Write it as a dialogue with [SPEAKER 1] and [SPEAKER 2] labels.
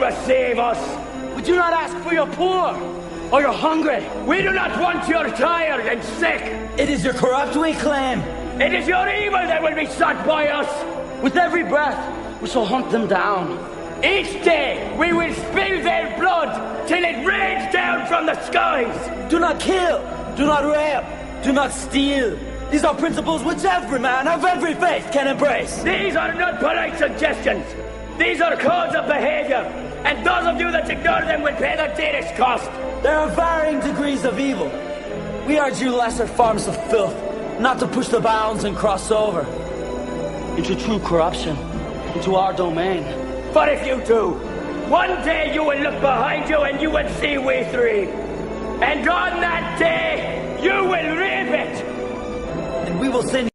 [SPEAKER 1] receive us.
[SPEAKER 2] We do not ask for your poor or your hungry.
[SPEAKER 1] We do not want your tired and sick.
[SPEAKER 2] It is your corrupt we claim.
[SPEAKER 1] It is your evil that will be sought by us.
[SPEAKER 2] With every breath, we shall hunt them down.
[SPEAKER 1] Each day, we will spill their blood till it rains down from the skies.
[SPEAKER 2] Do not kill, do not rape, do not steal. These are principles which every man of every faith can embrace.
[SPEAKER 1] These are not polite suggestions. These are codes of behavior. And those of you that ignore them will pay the dearest cost.
[SPEAKER 2] There are varying degrees of evil. We urge you lesser forms of filth, not to push the bounds and cross over into true corruption, into our domain.
[SPEAKER 1] But if you do, one day you will look behind you and you will see we three. And on that day, you will reap it.
[SPEAKER 2] And we will send